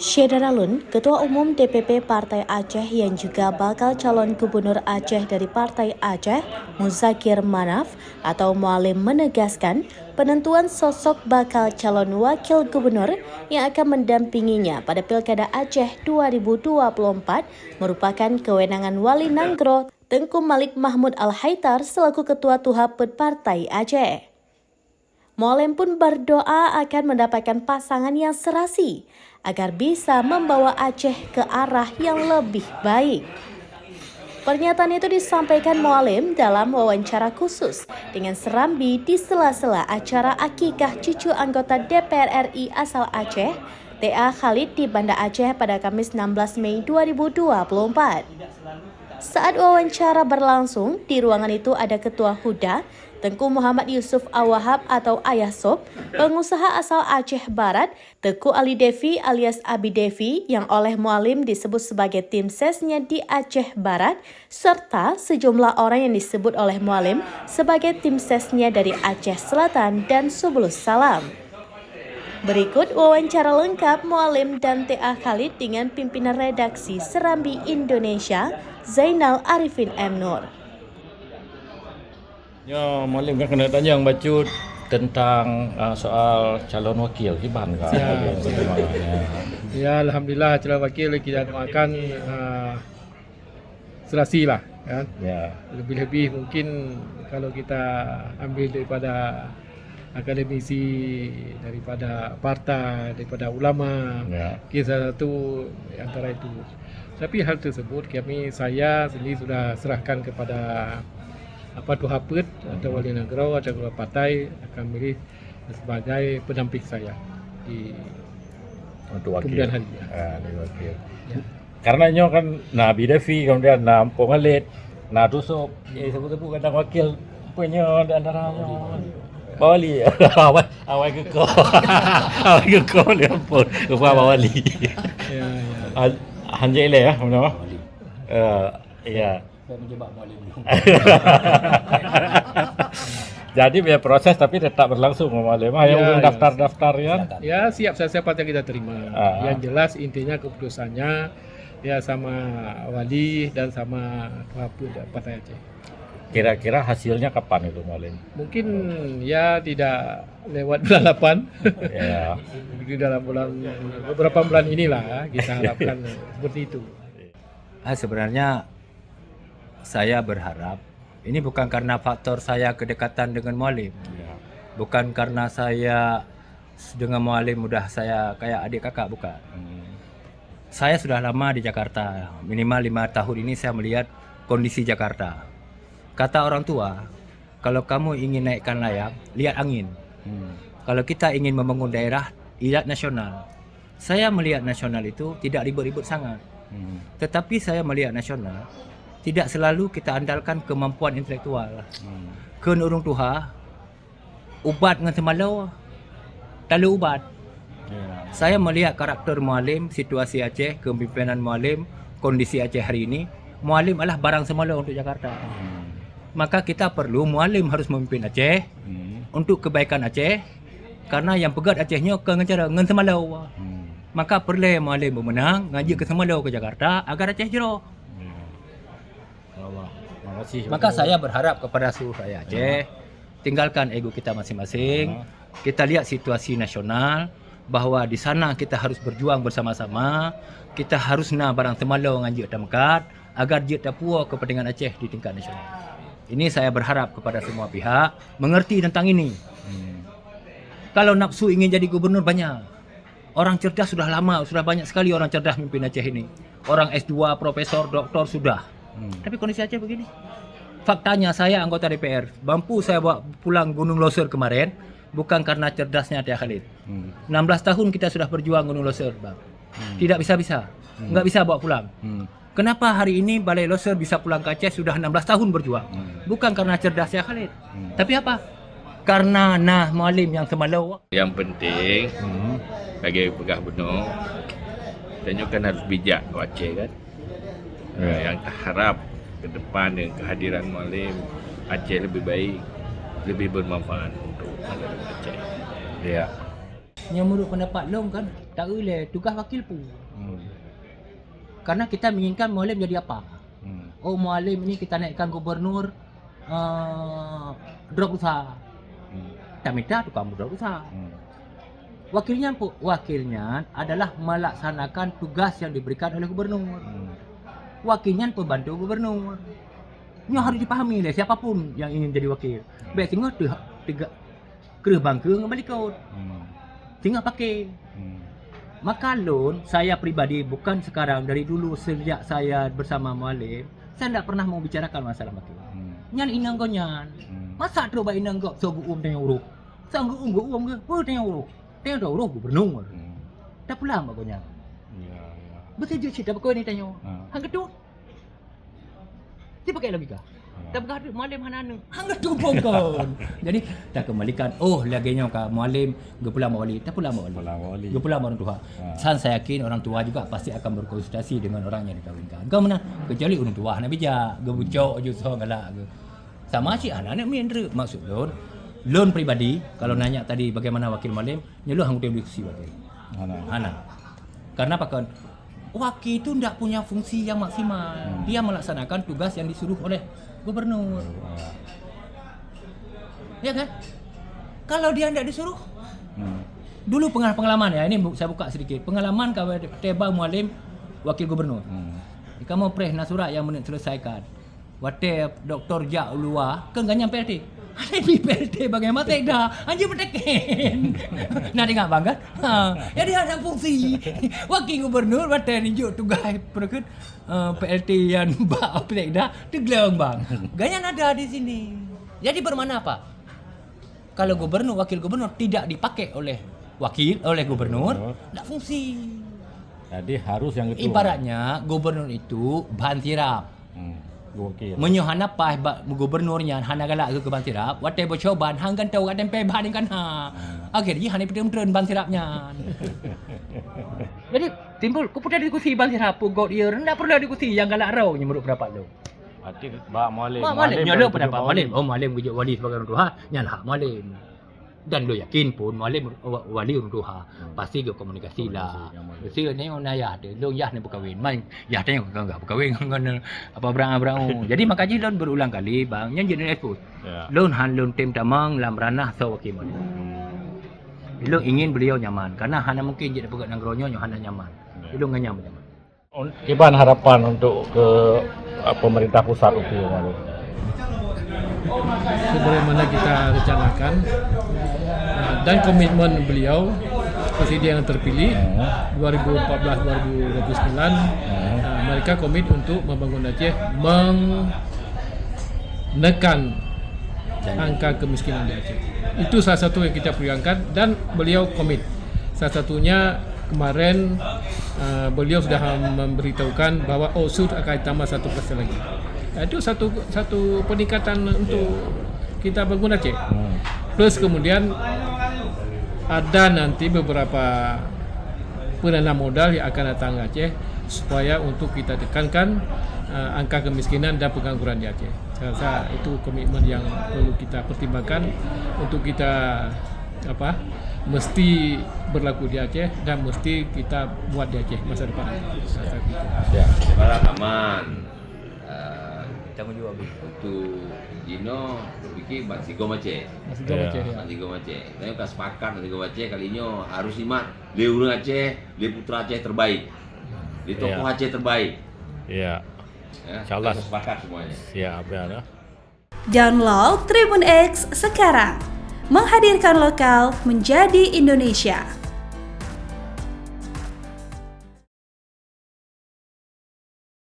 Syedara Lun, Ketua Umum DPP Partai Aceh yang juga bakal calon gubernur Aceh dari Partai Aceh, Muzakir Manaf atau Mualim menegaskan penentuan sosok bakal calon wakil gubernur yang akan mendampinginya pada Pilkada Aceh 2024 merupakan kewenangan Wali Nanggro Tengku Malik Mahmud Al-Haitar selaku Ketua Tuhaped Partai Aceh. Mualim pun berdoa akan mendapatkan pasangan yang serasi agar bisa membawa Aceh ke arah yang lebih baik. Pernyataan itu disampaikan Mualim dalam wawancara khusus dengan Serambi di sela-sela acara akikah cucu anggota DPR RI asal Aceh, T.A. Khalid di Banda Aceh pada Kamis 16 Mei 2024. Saat wawancara berlangsung, di ruangan itu ada Ketua Huda, Tengku Muhammad Yusuf Awahab atau Ayah Sob, pengusaha asal Aceh Barat, Tengku Ali Devi alias Abi Devi yang oleh Mualim disebut sebagai tim sesnya di Aceh Barat, serta sejumlah orang yang disebut oleh Mualim sebagai tim sesnya dari Aceh Selatan dan Subulus Salam. Berikut wawancara lengkap Mualim dan T.A. Khalid dengan pimpinan redaksi Serambi Indonesia, Zainal Arifin M. Nur. Ya, Mualim kan kena tanya yang bacut tentang soal calon wakil Iban kan. Ya, alhamdulillah calon wakil kita doakan serasi lah kan. Ya. Lebih-lebih mungkin kalau kita ambil daripada akademisi, daripada partai, daripada ulama, salah satu antara itu. Tapi hal tersebut saya sendiri sudah serahkan kepada Tuhaped atau Wali Nanggro atau ketua partai akan milih sebagai pendamping saya di Untuk wakil. kemudian hari. Wakil. Ya. Karena nyo kan Abi Devi kemudian Poh Khalid, Tusop, sebut-sebut kadang wakil punya antara Bawali. Awal ke kau. Awal ke kau ni apa? Kepada Bawali. Ya. Hanja ile ya, mana? Ya. Menjebak Mualim. Jadi biar proses tapi tetap berlangsung Mualim. Yang daftar-daftar ya. Ya, siap yang kita terima. Yang jelas intinya keputusannya ya sama Wali dan sama Tuhaped Partai Aceh. Kira-kira hasilnya kapan itu Mualim? Mungkin ya tidak lewat bulan 8. Ya. Di dalam beberapa bulan inilah kita harapkan seperti itu. Sebenarnya saya berharap ini bukan karena faktor saya kedekatan dengan Mualim. Bukan karena saya dengan Mualim mudah saya kayak adik kakak, bukan. Saya sudah lama di Jakarta, minimal 5 tahun ini saya melihat kondisi Jakarta. Kata orang tua, kalau kamu ingin naikkan layak, lihat angin. Kalau kita ingin membangun daerah, lihat nasional. Saya melihat nasional itu tidak ribut-ribut sangat. Tetapi saya melihat nasional, tidak selalu kita andalkan kemampuan intelektual. Keun urung tuha, ubat dengan semalau, tak ubat. Saya melihat karakter Mualim, situasi Aceh, kepimpinan Mualim, kondisi Aceh hari ini. Mualim adalah barang semalau untuk Jakarta. Maka kita perlu Mualim harus memimpin Aceh untuk kebaikan Aceh. Karena yang pegat Acehnya dengan semalau. Maka perlu Mualim bermenang, ngaji ke semalau ke Jakarta agar Aceh jero. Maka saya berharap kepada seluruh rakyat Aceh, tinggalkan ego kita masing-masing. Kita lihat situasi nasional, bahwa di sana kita harus berjuang bersama-sama. Kita harus barang semalau ngaji tamkat agar jit puas kepentingan Aceh di tingkat nasional. Ini saya berharap kepada semua pihak mengerti tentang ini. Kalau nafsu ingin jadi gubernur banyak. Orang cerdas sudah lama, sudah banyak sekali orang cerdas memimpin Aceh ini. Orang S2, profesor, doktor sudah. Tapi kondisi Aceh begini. Faktanya saya anggota DPR, mampu saya bawa pulang Gunung Loser kemarin bukan karena cerdasnya T.A. Khalid. 16 tahun kita sudah berjuang Gunung Loser, Bang. Tidak bisa-bisa. Enggak bisa bawa pulang. Kenapa hari ini Balai Loser bisa pulang ke Aceh sudah 16 tahun berjuang? Bukan karena cerdasnya Khalid. Tapi apa? Karena Mualim yang semalau. Yang penting bagi pegawai gubernur dan kan harus bijak ke Aceh kan. Yang harap ke depan dengan kehadiran Mualim Aceh lebih baik, lebih bermanfaat untuk Aceh. Yang menurut pendapat Long kan, tak boleh tugas wakil pun. Karena kita menginginkan Mualim jadi apa? Oh, Mualim ini kita naikkan gubernur drop usaha. Tak minta tukang drop usaha. Wakilnya adalah melaksanakan tugas yang diberikan oleh gubernur. Wakilnya pembantu gubernur. Ini harus dipahami oleh siapapun yang ingin jadi wakil. Baik tengok tiga kerah bangka dengan balik kaut. Tengok pakai. Maka Lon, saya pribadi bukan sekarang, dari dulu sejak saya bersama Mualim, saya tidak pernah mau bicarakan masalah wakil. Nyan inang kau nyan. Masa terus baik inang kau so tanya urut. Sanggup ke? Tanya urut. Tanya dah urut gubernur. Tak pula mak kau nyan. Betul je cerita kau ni tanya. Hang kedua. Dia pakai logika. Tak berada Mualim hanana. Hang kedua pokok. Jadi tak kembalikan. Oh, laginya ka Mualim gepula mak wali. Tak pula mak wali. Gepula mak orang tua. Saya yakin orang tua juga pasti akan berkonsultasi dengan orang yang dikawinkan. Kau mana? Kecuali orang tua nak bijak, gebucok je so galak ke. Sama cik anak mindera. Maksud Lon pribadi kalau nanya tadi bagaimana wakil Mualim, nyeluk hang boleh diskusi wakil. Hana. Karena pakai wakil itu tidak punya fungsi yang maksimal. Dia melaksanakan tugas yang disuruh oleh gubernur. Ya kan? Kalau dia tidak disuruh, dulu pengalaman ya, ini saya buka sedikit. Pengalaman kalau Teba Mualim wakil gubernur. Kamu preh nasurat yang menyelesaikan. Waktu Dr. Jak Ulua kan ganyan PLT. Ada di PLT bagaimana tidak? Anjir berteken. Nak dengar bang kan? Jadi ada fungsi wakil gubernur waktu tunjuk tugas perkut PLT yang bak tidak teglang bang. Ganyan ada di sini. Jadi bermakna apa? Kalau gubernur, wakil gubernur tidak dipakai oleh gubernur, tidak fungsi. Jadi harus yang itu. Ibaratnya gubernur itu bahan tirap. Menyohana pas gubernurnya hana galak ke ban tirap, watai bocoban hang kan tahu ada tempe ban kan ha. Akhirnya hana pedem-pedem ban tirapnya. Jadi timbul keputusan diskusi ban tirap pugok dia rendah perlu diskusi yang galak rau menurut pendapat lu. Arti bak Mualim. Mualim nyolok pendapat Mualim. Oh, Mualim wujud wali sebagai orang tua, nyan hak Mualim. Dan lo yakin pun Mualim wali orang tua. Pasti ke komunikasi lah. Mesti ni orang ayah dia. Lo yah ni berkahwin. Main yah tanya kau enggak berkahwin kan apa berang-berang. Jadi makanya lon berulang kali bang yang jadi expose. Lon tim tamang lam ranah so wakil Mualim. Lo ingin beliau nyaman karena hana mungkin jadi pegat nangronyo hana nyaman. Lo nyaman. Iban harapan untuk ke pemerintah pusat itu Mualim. Sebagaimana kita rencanakan dan komitmen beliau presiden yang terpilih 2014-2029 mereka komit untuk membangun Aceh menekan angka kemiskinan di Aceh. Itu salah satu yang kita perjuangkan dan beliau komit. Salah satunya kemarin beliau sudah memberitahukan bahwa OSUD akan tambah 1% lagi. Itu satu peningkatan untuk kita bangun Aceh. Plus kemudian ada nanti beberapa penanam modal yang akan datang ke Aceh supaya untuk kita tekankan angka kemiskinan dan pengangguran di Aceh. Saya rasa itu komitmen yang perlu kita pertimbangkan untuk kita mesti berlaku di Aceh dan mesti kita buat di Aceh masa depan. Ya, sekarang aman. Tanggungjawab Untuk Gino berfikir masih go Aceh. Masih go Aceh. Saya tak sepakat masih go Aceh kalinya harus simak dia orang Aceh, dia putra Aceh terbaik. Dia tokoh Aceh terbaik. Iya. Ya, Insyaallah sepakat semuanya. Siap ya. Download Tribun X sekarang. Menghadirkan lokal menjadi Indonesia.